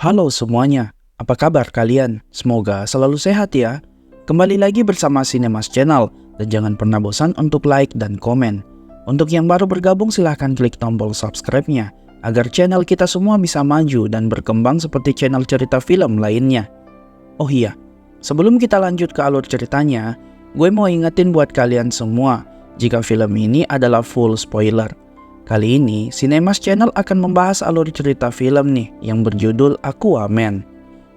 Halo semuanya, apa kabar kalian? Semoga selalu sehat ya. Kembali lagi bersama Cinemas Channel, dan jangan pernah bosan untuk like dan komen. Untuk yang baru bergabung silahkan klik tombol subscribe-nya, agar channel kita semua bisa maju dan berkembang seperti channel cerita film lainnya. Oh iya, sebelum kita lanjut ke alur ceritanya, gue mau ingetin buat kalian semua, jika film ini adalah full spoiler. Kali ini, Cinemas Channel akan membahas alur cerita film nih yang berjudul Aquaman.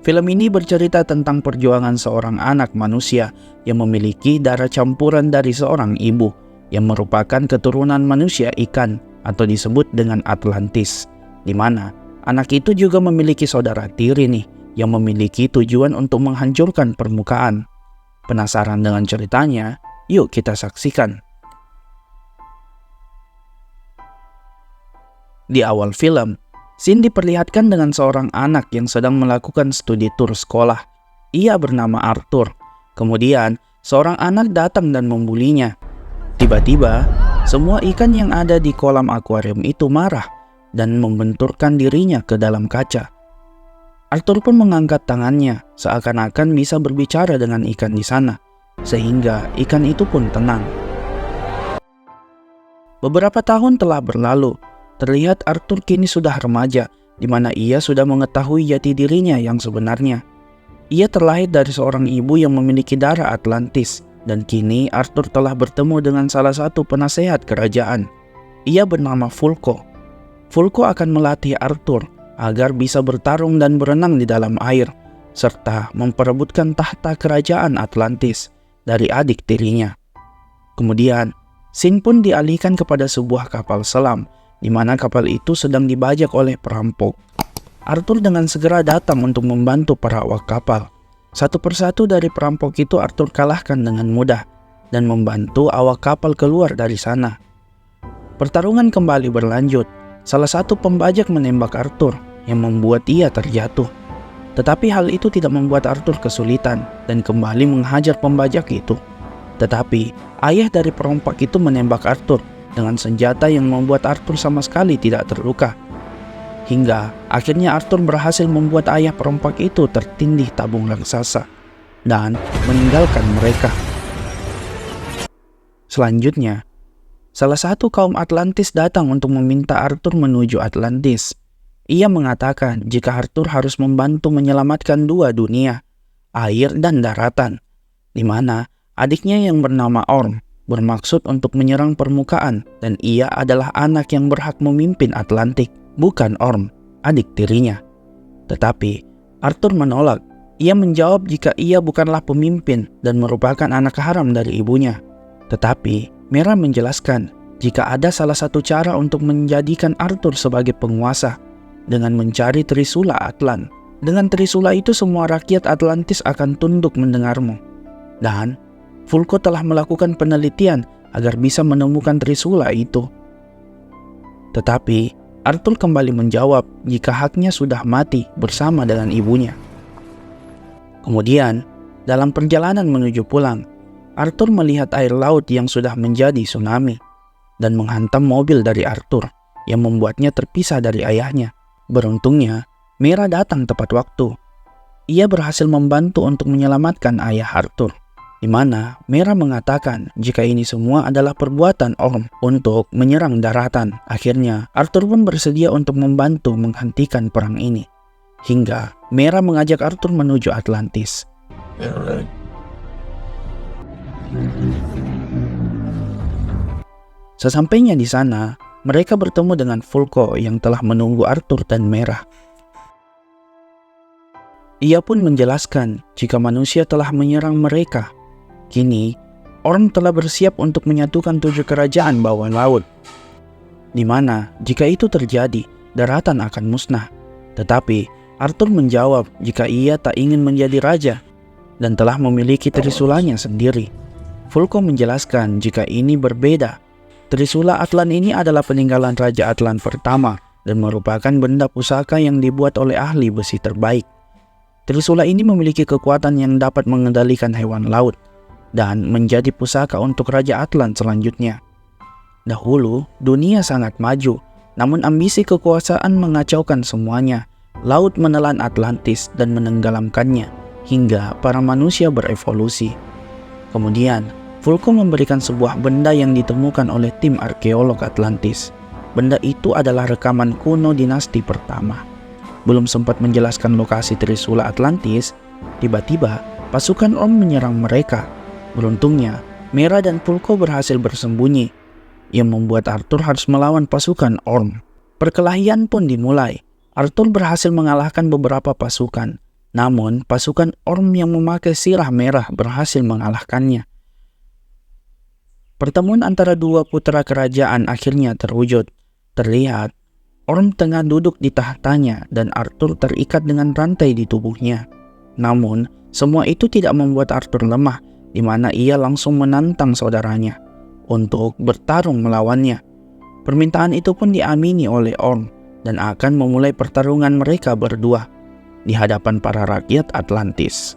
Film ini bercerita tentang perjuangan seorang anak manusia yang memiliki darah campuran dari seorang ibu yang merupakan keturunan manusia ikan atau disebut dengan Atlantis, di mana anak itu juga memiliki saudara tiri nih yang memiliki tujuan untuk menghancurkan permukaan. Penasaran dengan ceritanya? Yuk kita saksikan. Di awal film, Sin diperlihatkan dengan seorang anak yang sedang melakukan studi tur sekolah. Ia bernama Arthur. Kemudian, seorang anak datang dan membulinya. Tiba-tiba, semua ikan yang ada di kolam akuarium itu marah dan membenturkan dirinya ke dalam kaca. Arthur pun mengangkat tangannya seakan-akan bisa berbicara dengan ikan di sana, sehingga ikan itu pun tenang. Beberapa tahun telah berlalu. Terlihat Arthur kini sudah remaja, di mana ia sudah mengetahui jati dirinya yang sebenarnya. Ia terlahir dari seorang ibu yang memiliki darah Atlantis, dan kini Arthur telah bertemu dengan salah satu penasehat kerajaan. Ia bernama Vulko. Vulko akan melatih Arthur agar bisa bertarung dan berenang di dalam air, serta memperebutkan tahta kerajaan Atlantis dari adik tirinya. Kemudian, Sin pun dialihkan kepada sebuah kapal selam, di mana kapal itu sedang dibajak oleh perampok. Arthur dengan segera datang untuk membantu para awak kapal. Satu persatu dari perampok itu Arthur kalahkan dengan mudah dan membantu awak kapal keluar dari sana. Pertarungan kembali berlanjut. Salah satu pembajak menembak Arthur yang membuat ia terjatuh. Tetapi hal itu tidak membuat Arthur kesulitan dan kembali menghajar pembajak itu. Tetapi ayah dari perompak itu menembak Arthur dengan senjata yang membuat Arthur sama sekali tidak terluka. Hingga akhirnya Arthur berhasil membuat ayah perompak itu tertindih tabung raksasa dan meninggalkan mereka. Selanjutnya, salah satu kaum Atlantis datang untuk meminta Arthur menuju Atlantis. Ia mengatakan jika Arthur harus membantu menyelamatkan dua dunia, air dan daratan, di mana adiknya yang bernama Orm bermaksud untuk menyerang permukaan, dan ia adalah anak yang berhak memimpin Atlantik, bukan Orm, adik tirinya. Tetapi Arthur menolak. Ia menjawab jika ia bukanlah pemimpin dan merupakan anak haram dari ibunya. Tetapi Mera menjelaskan jika ada salah satu cara untuk menjadikan Arthur sebagai penguasa, dengan mencari Trisula Atlan. Dengan Trisula itu semua rakyat Atlantis akan tunduk mendengarmu. Dan Vulko telah melakukan penelitian agar bisa menemukan Trisula itu. Tetapi Arthur kembali menjawab jika haknya sudah mati bersama dengan ibunya. Kemudian, dalam perjalanan menuju pulang, Arthur melihat air laut yang sudah menjadi tsunami dan menghantam mobil dari Arthur yang membuatnya terpisah dari ayahnya. Beruntungnya, Mera datang tepat waktu. Ia berhasil membantu untuk menyelamatkan ayah Arthur, di mana Mera mengatakan jika ini semua adalah perbuatan Orm untuk menyerang daratan. Akhirnya Arthur pun bersedia untuk membantu menghentikan perang ini. Hingga Mera mengajak Arthur menuju Atlantis. Sesampainya di sana, mereka bertemu dengan Vulko yang telah menunggu Arthur dan Mera. Ia pun menjelaskan jika manusia telah menyerang mereka. Kini, Orm telah bersiap untuk menyatukan 7 kerajaan bawah laut, di mana jika itu terjadi, daratan akan musnah. Tetapi Arthur menjawab jika ia tak ingin menjadi raja dan telah memiliki Trisulanya sendiri. Vulko menjelaskan jika ini berbeda. Trisula Atlan ini adalah peninggalan Raja Atlan pertama dan merupakan benda pusaka yang dibuat oleh ahli besi terbaik. Trisula ini memiliki kekuatan yang dapat mengendalikan hewan laut dan menjadi pusaka untuk Raja Atlan selanjutnya. Dahulu, dunia sangat maju, namun ambisi kekuasaan mengacaukan semuanya, laut menelan Atlantis dan menenggelamkannya hingga para manusia berevolusi. Kemudian, Fulko memberikan sebuah benda yang ditemukan oleh tim arkeolog Atlantis. Benda itu adalah rekaman kuno dinasti pertama. Belum sempat menjelaskan lokasi Trisula Atlantis, tiba-tiba pasukan Orm menyerang mereka. Beruntungnya, Mera dan Fulko berhasil bersembunyi, yang membuat Arthur harus melawan pasukan Orm. Perkelahian pun dimulai. Arthur berhasil mengalahkan beberapa pasukan. Namun, pasukan Orm yang memakai sirah merah berhasil mengalahkannya. Pertemuan antara dua putra kerajaan akhirnya terwujud. Terlihat, Orm tengah duduk di tahtanya dan Arthur terikat dengan rantai di tubuhnya. Namun, semua itu tidak membuat Arthur lemah, di mana ia langsung menantang saudaranya untuk bertarung melawannya. Permintaan itu pun diamini oleh Orm dan akan memulai pertarungan mereka berdua di hadapan para rakyat Atlantis.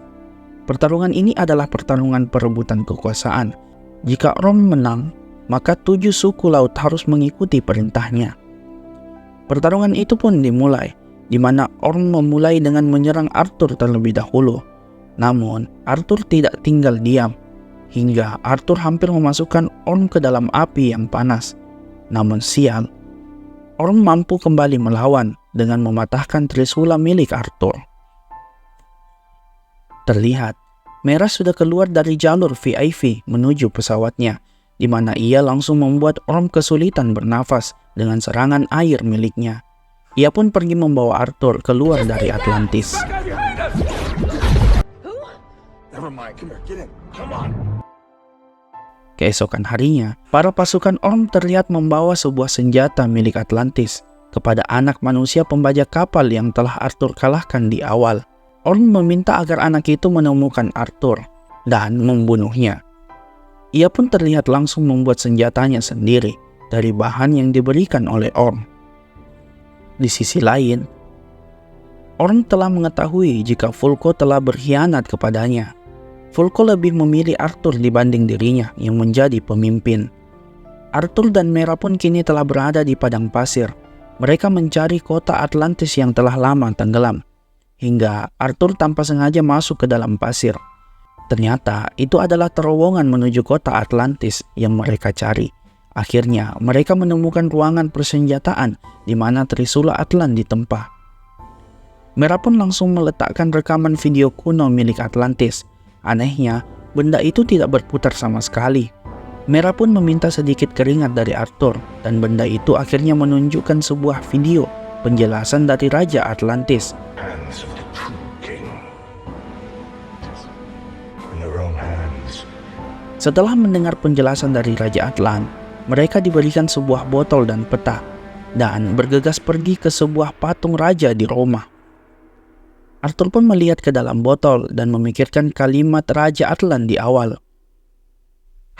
Pertarungan ini adalah pertarungan perebutan kekuasaan. Jika Orm menang, maka 7 suku laut harus mengikuti perintahnya. Pertarungan itu pun dimulai, di mana Orm memulai dengan menyerang Arthur terlebih dahulu. Namun, Arthur tidak tinggal diam, hingga Arthur hampir memasukkan Orm ke dalam api yang panas. Namun sial, Orm mampu kembali melawan dengan mematahkan Trisula milik Arthur. Terlihat, Mera sudah keluar dari jalur VIP menuju pesawatnya, di mana ia langsung membuat Orm kesulitan bernafas dengan serangan air miliknya. Ia pun pergi membawa Arthur keluar dari Atlantis. Keesokan harinya, para pasukan Orm terlihat membawa sebuah senjata milik Atlantis kepada anak manusia pembajak kapal yang telah Arthur kalahkan di awal. Orm meminta agar anak itu menemukan Arthur dan membunuhnya. Ia pun terlihat langsung membuat senjatanya sendiri dari bahan yang diberikan oleh Orm. Di sisi lain, Orm telah mengetahui jika Fulko telah berkhianat kepadanya. Fulko lebih memilih Arthur dibanding dirinya yang menjadi pemimpin. Arthur dan Mera pun kini telah berada di padang pasir. Mereka mencari kota Atlantis yang telah lama tenggelam, hingga Arthur tanpa sengaja masuk ke dalam pasir. Ternyata itu adalah terowongan menuju kota Atlantis yang mereka cari. Akhirnya mereka menemukan ruangan persenjataan di mana Trisula Atlan ditempa. Mera pun langsung meletakkan rekaman video kuno milik Atlantis. Anehnya, benda itu tidak berputar sama sekali. Mera pun meminta sedikit keringat dari Arthur, dan benda itu akhirnya menunjukkan sebuah video penjelasan dari Raja Atlantis. Setelah mendengar penjelasan dari Raja Atlan, mereka diberikan sebuah botol dan peta, dan bergegas pergi ke sebuah patung raja di Roma. Arthur pun melihat ke dalam botol dan memikirkan kalimat Raja Atlan di awal.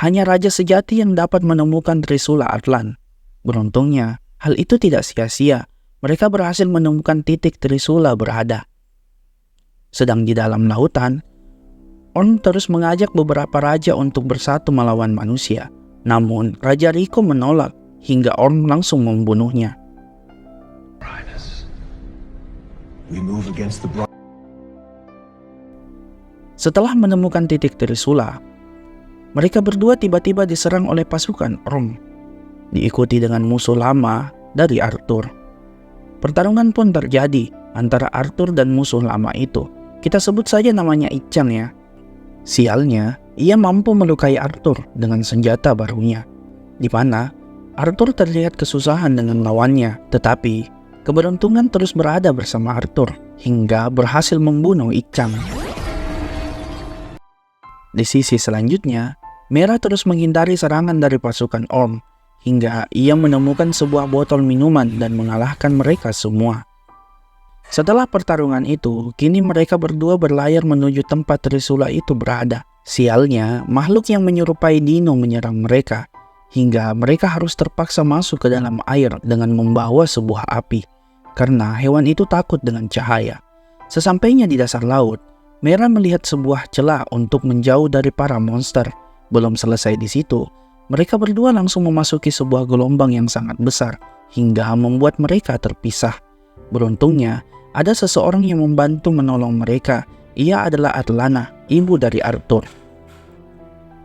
Hanya raja sejati yang dapat menemukan Trisula Atlan. Beruntungnya, hal itu tidak sia-sia. Mereka berhasil menemukan titik Trisula berada. Sedang di dalam lautan, Orm terus mengajak beberapa raja untuk bersatu melawan manusia. Namun, Raja Rico menolak hingga Orm langsung membunuhnya. Setelah menemukan titik Trisula, mereka berdua tiba-tiba diserang oleh pasukan Orm, diikuti dengan musuh lama dari Arthur. Pertarungan pun terjadi antara Arthur dan musuh lama itu. Kita sebut saja namanya Ichan ya. Sialnya, ia mampu melukai Arthur dengan senjata barunya, di mana Arthur terlihat kesusahan dengan lawannya, tetapi keberuntungan terus berada bersama Arthur hingga berhasil membunuh Ichan. Di sisi selanjutnya, Mera terus menghindari serangan dari pasukan Orm hingga ia menemukan sebuah botol minuman dan mengalahkan mereka semua. Setelah pertarungan itu, kini mereka berdua berlayar menuju tempat Trisula itu berada. Sialnya, makhluk yang menyerupai dino menyerang mereka hingga mereka harus terpaksa masuk ke dalam air dengan membawa sebuah api karena hewan itu takut dengan cahaya. Sesampainya di dasar laut, Mera melihat sebuah celah untuk menjauh dari para monster. Belum selesai di situ, mereka berdua langsung memasuki sebuah gelombang yang sangat besar hingga membuat mereka terpisah. Beruntungnya, ada seseorang yang membantu menolong mereka. Ia adalah Atlana, ibu dari Arthur.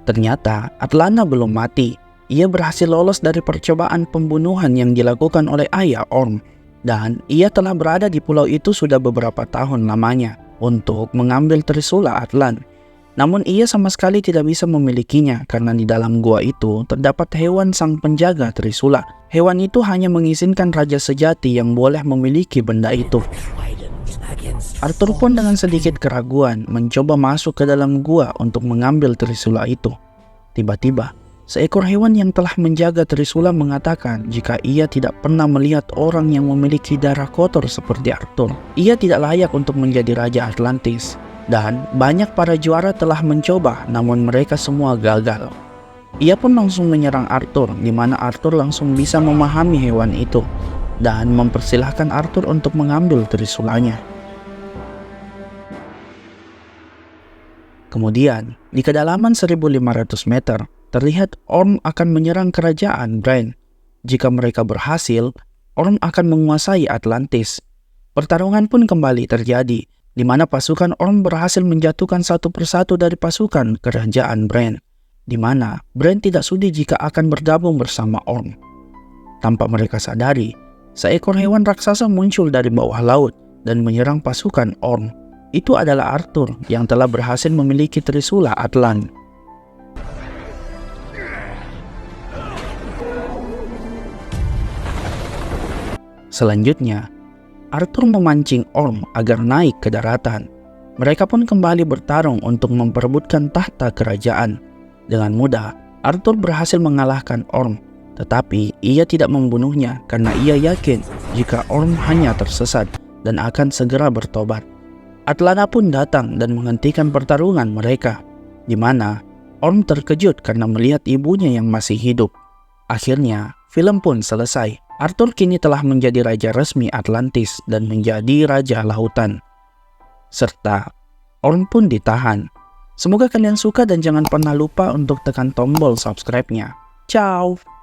Ternyata Atlana belum mati. Ia berhasil lolos dari percobaan pembunuhan yang dilakukan oleh ayah Orm, dan ia telah berada di pulau itu sudah beberapa tahun lamanya untuk mengambil Trisula Atlan. Namun ia sama sekali tidak bisa memilikinya karena di dalam gua itu terdapat hewan sang penjaga Trisula. Hewan itu hanya mengizinkan raja sejati yang boleh memiliki benda itu. Arthur pun dengan sedikit keraguan mencoba masuk ke dalam gua untuk mengambil Trisula itu. Tiba-tiba, seekor hewan yang telah menjaga Trisula mengatakan jika ia tidak pernah melihat orang yang memiliki darah kotor seperti Arthur, ia tidak layak untuk menjadi Raja Atlantis. Dan banyak para juara telah mencoba, namun mereka semua gagal. Ia pun langsung menyerang Arthur, di mana Arthur langsung bisa memahami hewan itu dan mempersilahkan Arthur untuk mengambil Trisulanya. Kemudian, di kedalaman 1500 meter, terlihat Orm akan menyerang kerajaan Bran. Jika mereka berhasil, Orm akan menguasai Atlantis. Pertarungan pun kembali terjadi, di mana pasukan Orm berhasil menjatuhkan satu persatu dari pasukan kerajaan Bran, di mana Bran tidak sudi jika akan bergabung bersama Orm. Tanpa mereka sadari, seekor hewan raksasa muncul dari bawah laut dan menyerang pasukan Orm. Itu adalah Arthur yang telah berhasil memiliki Trisula Atlan. Selanjutnya, Arthur memancing Orm agar naik ke daratan. Mereka pun kembali bertarung untuk memperebutkan tahta kerajaan. Dengan mudah, Arthur berhasil mengalahkan Orm, tetapi ia tidak membunuhnya karena ia yakin jika Orm hanya tersesat dan akan segera bertobat. Atlana pun datang dan menghentikan pertarungan mereka, di mana Orm terkejut karena melihat ibunya yang masih hidup. Akhirnya, film pun selesai. Arthur kini telah menjadi raja resmi Atlantis dan menjadi raja lautan. Serta Orm pun ditahan. Semoga kalian suka dan jangan pernah lupa untuk tekan tombol subscribe-nya. Ciao!